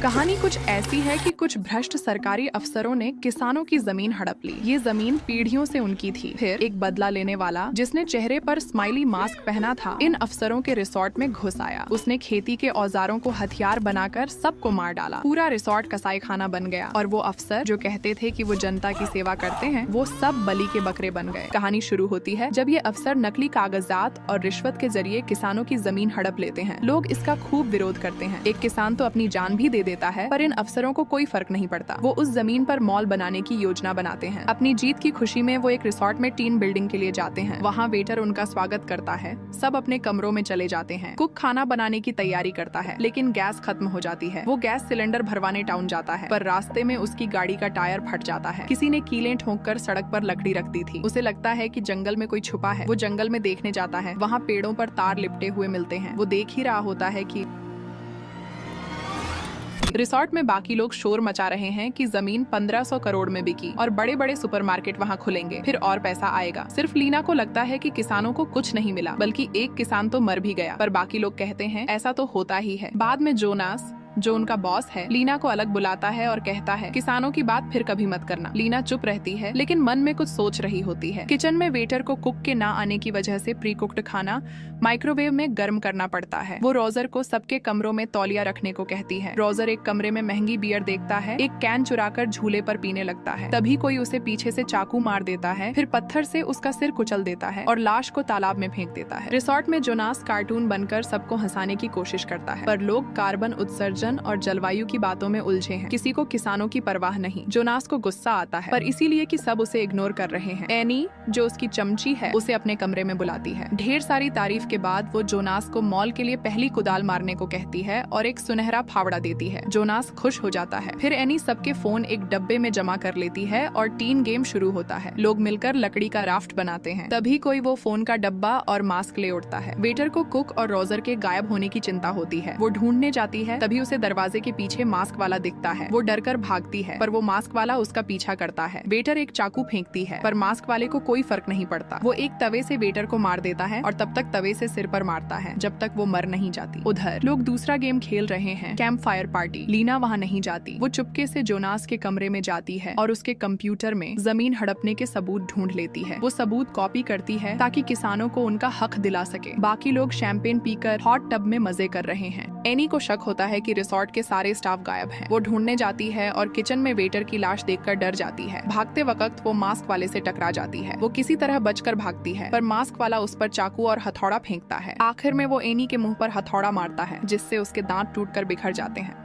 कहानी कुछ ऐसी है कि कुछ भ्रष्ट सरकारी अफसरों ने किसानों की जमीन हड़प ली। ये जमीन पीढ़ियों से उनकी थी। फिर एक बदला लेने वाला जिसने चेहरे पर स्माइली मास्क पहना था, इन अफसरों के रिसोर्ट में घुस आया। उसने खेती के औजारों को हथियार बनाकर सबको मार डाला। पूरा रिसोर्ट कसाई खाना बन गया और वो अफसर जो कहते थे कि वो जनता की सेवा करते हैं, वो सब बलि के बकरे बन गए। कहानी शुरू होती है जब ये अफसर नकली कागजात और रिश्वत के जरिए किसानों की जमीन हड़प लेते हैं। लोग इसका खूब विरोध करते हैं। एक किसान तो अपनी जान भी दे देता है, पर इन अफसरों को कोई फर्क नहीं पड़ता। वो उस जमीन पर मॉल बनाने की योजना बनाते हैं। अपनी जीत की खुशी में वो एक रिसोर्ट में टीन बिल्डिंग के लिए जाते हैं। वहाँ वेटर उनका स्वागत करता है। सब अपने कमरों में चले जाते हैं। कुक खाना बनाने की तैयारी करता है, लेकिन गैस खत्म हो जाती है। वो गैस सिलेंडर भरवाने टाउन जाता है, पर रास्ते में उसकी गाड़ी का टायर फट जाता है। किसी ने कीलें ठोंककर सड़क पर लकड़ी रख दी थी। उसे लगता है कि जंगल में कोई छुपा है। वो जंगल में देखने जाता है। वहाँ पेड़ों पर तार लिपटे हुए मिलते हैं। वो देख ही रहा होता है कि रिसोर्ट में बाकी लोग शोर मचा रहे हैं कि जमीन 1500 करोड़ में बिकी और बड़े बड़े सुपरमार्केट वहाँ खुलेंगे, फिर और पैसा आएगा। सिर्फ लीना को लगता है कि किसानों को कुछ नहीं मिला, बल्कि एक किसान तो मर भी गया। पर बाकी लोग कहते हैं ऐसा तो होता ही है। बाद में जोनास, जो उनका बॉस है, लीना को अलग बुलाता है और कहता है किसानों की बात फिर कभी मत करना। लीना चुप रहती है, लेकिन मन में कुछ सोच रही होती है। किचन में वेटर को कुक के ना आने की वजह से प्री कुक्ड खाना माइक्रोवेव में गर्म करना पड़ता है। वो रोजर को सबके कमरों में तौलिया रखने को कहती है। रोजर एक कमरे में महंगी बियर देखता है, एक कैन चुराकर झूले पर पीने लगता है। तभी कोई उसे पीछे से चाकू मार देता है, फिर पत्थर से उसका सिर कुचल देता है और लाश को तालाब में फेंक देता है। रिसोर्ट में जोनास कार्टून बनकर सबको हंसाने की कोशिश करता है, पर लोग कार्बन उत्सर्जन और जलवायु की बातों में उलझे हैं। किसी को किसानों की परवाह नहीं। जोनास को गुस्सा आता है, पर इसीलिए कि सब उसे इग्नोर कर रहे हैं। एनी, जो उसकी चमची है, उसे अपने कमरे में बुलाती है। ढेर सारी तारीफ के बाद वो जोनास को मॉल के लिए पहली कुदाल मारने को कहती है और एक सुनहरा फावड़ा देती है। जोनास खुश हो जाता है। फिर एनी सबके फोन एक डब्बे में जमा कर लेती है और टीन गेम शुरू होता है। लोग मिलकर लकड़ी का राफ्ट बनाते हैं। तभी कोई वो फोन का डब्बा और मास्क ले उठता है। वेटर को कुक और रोजर के गायब होने की चिंता होती है। वो ढूंढने जाती है, तभी उसे दरवाजे के पीछे मास्क वाला दिखता है। वो डरकर भागती है, पर वो मास्क वाला उसका पीछा करता है। वेटर एक चाकू फेंकती है, पर मास्क वाले को कोई फर्क नहीं पड़ता। वो एक तवे से वेटर को मार देता है और तब तक तवे से सिर पर मारता है जब तक वो मर नहीं जाती। उधर लोग दूसरा गेम खेल रहे हैं, कैंप फायर पार्टी। लीना वहाँ नहीं जाती। वो चुपके से जोनास के कमरे में जाती है और उसके कंप्यूटर में जमीन हड़पने के सबूत ढूंढ लेती है। वो सबूत कॉपी करती है ताकि किसानों को उनका हक दिला सके। बाकी लोग शैंपेन पीकर हॉट टब में मजे कर रहे हैं। एनी को शक होता है कि रिसोर्ट के सारे स्टाफ गायब हैं। वो ढूंढने जाती है और किचन में वेटर की लाश देखकर डर जाती है। भागते वक्त वो मास्क वाले से टकरा जाती है। वो किसी तरह बचकर भागती है, पर मास्क वाला उस पर चाकू और हथौड़ा फेंकता है। आखिर में वो एनी के मुंह पर हथौड़ा मारता है, जिससे उसके दांत टूटकर बिखर जाते हैं।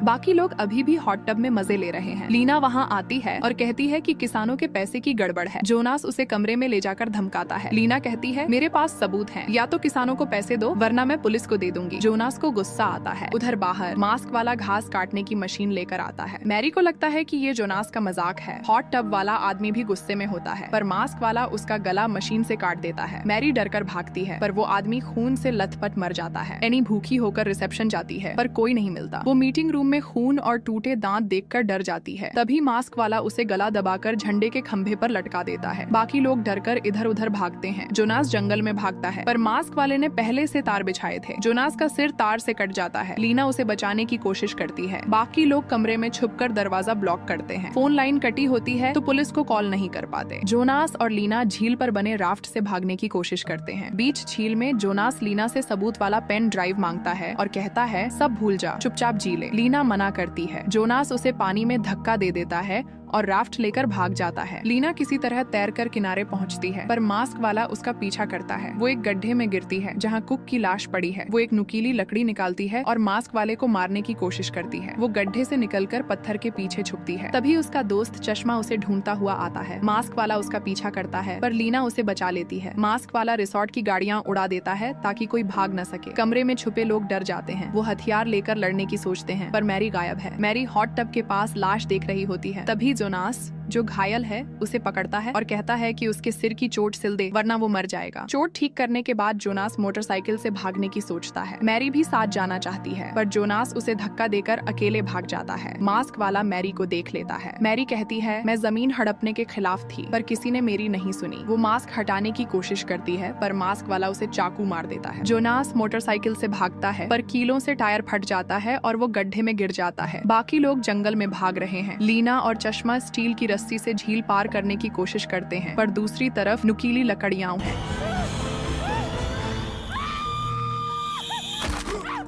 बाकी लोग अभी भी हॉट टब में मजे ले रहे हैं। लीना वहाँ आती है और कहती है कि किसानों के पैसे की गड़बड़ है। जोनास उसे कमरे में ले जाकर धमकाता है। लीना कहती है मेरे पास सबूत हैं, या तो किसानों को पैसे दो वरना मैं पुलिस को दे दूंगी। जोनास को गुस्सा आता है। उधर बाहर मास्क वाला घास काटने की मशीन लेकर आता है। मैरी को लगता है कि ये जोनास का मजाक है। हॉट टब वाला आदमी भी गुस्से में होता है, पर मास्क वाला उसका गला मशीन से काट देता है। मैरी डरकर भागती है, पर वो आदमी खून से लथपथ मर जाता है। एनी भूखी होकर रिसेप्शन जाती है, पर कोई नहीं मिलता। वो मीटिंग रूम में खून और टूटे दांत देखकर डर जाती है। तभी मास्क वाला उसे गला दबाकर झंडे के खंभे पर लटका देता है। बाकी लोग डरकर इधर उधर भागते हैं। जोनास जंगल में भागता है, पर मास्क वाले ने पहले से तार बिछाए थे। जोनास का सिर तार से कट जाता है। लीना उसे बचाने की कोशिश करती है। बाकी लोग कमरे में छुपकर दरवाजा ब्लॉक करते हैं। फोन लाइन कटी होती है तो पुलिस को कॉल नहीं कर पाते। जोनास और लीना झील पर बने राफ्ट से भागने की कोशिश करते हैं। बीच झील में जोनास लीना से सबूत वाला पेन ड्राइव मांगता है और कहता है सब भूल जा, चुपचाप जी ले। लीना मना करती है। जोनास उसे पानी में धक्का दे देता है और राफ्ट लेकर भाग जाता है। लीना किसी तरह तैरकर किनारे पहुंचती है, पर मास्क वाला उसका पीछा करता है। वो एक गड्ढे में गिरती है जहां कुक की लाश पड़ी है। वो एक नुकीली लकड़ी निकालती है और मास्क वाले को मारने की कोशिश करती है। वो गड्ढे से निकलकर पत्थर के पीछे छुपती है। तभी उसका दोस्त चश्मा उसे ढूंढता हुआ आता है। मास्क वाला उसका पीछा करता है, पर लीना उसे बचा लेती है। मास्क वाला रिसोर्ट की गाड़ियाँ उड़ा देता है ताकि कोई भाग न सके। कमरे में छुपे लोग डर जाते हैं। वो हथियार लेकर लड़ने की सोचते हैं, पर मैरी गायब है। मैरी हॉट टब के पास लाश देख रही होती है। तभी जोनास जो घायल है उसे पकड़ता है और कहता है कि उसके सिर की चोट सिल दे वरना वो मर जाएगा। चोट ठीक करने के बाद जोनास मोटरसाइकिल से भागने की सोचता है। मैरी भी साथ जाना चाहती है पर जोनास उसे धक्का देकर अकेले भाग जाता है। मास्क वाला मैरी को देख लेता है। मैरी कहती है, मैं जमीन हड़पने के खिलाफ थी पर किसी ने मेरी नहीं सुनी। वो मास्क हटाने की कोशिश करती है पर मास्क वाला उसे चाकू मार देता है। जोनास मोटरसाइकिल से भागता है पर कीलों से टायर फट जाता है और वो गड्ढे में गिर जाता है। बाकी लोग जंगल में भाग रहे हैं। लीना और चश्मा स्टील की रस्सी से झील पार करने की कोशिश करते हैं पर दूसरी तरफ नुकीली लकड़ियां हैं।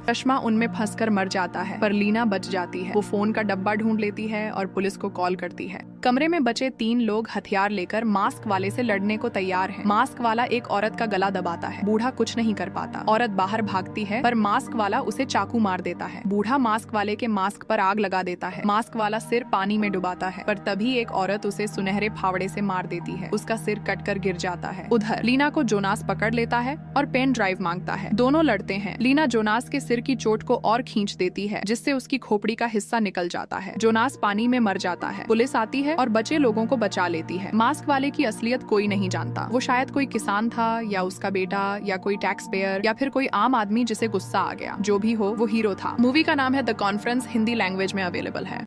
चश्मा उनमें फंसकर मर जाता है पर लीना बच जाती है। वो फोन का डब्बा ढूंढ लेती है और पुलिस को कॉल करती है। कमरे में बचे 3 लोग हथियार लेकर मास्क वाले से लड़ने को तैयार हैं। मास्क वाला एक औरत का गला दबाता है। बूढ़ा कुछ नहीं कर पाता। औरत बाहर भागती है पर मास्क वाला उसे चाकू मार देता है। बूढ़ा मास्क वाले के मास्क पर आग लगा देता है। मास्क वाला सिर पानी में डुबाता है पर तभी एक औरत उसे सुनहरे फावड़े से मार देती है। उसका सिर कटकर गिर जाता है। उधर लीना को जोनास पकड़ लेता है और पेन ड्राइव मांगता है। दोनों लड़ते हैं। लीना जोनास के सिर की चोट को और खींच देती है जिससे उसकी खोपड़ी का हिस्सा निकल जाता है। जोनास पानी में मर जाता है। पुलिस आती है और बचे लोगों को बचा लेती है। मास्क वाले की असलियत कोई नहीं जानता। वो शायद कोई किसान था या उसका बेटा या कोई टैक्स पेयर या फिर कोई आम आदमी जिसे गुस्सा आ गया। जो भी हो वो हीरो था। मूवी का नाम है द कॉन्फ्रेंस। हिंदी लैंग्वेज में अवेलेबल है।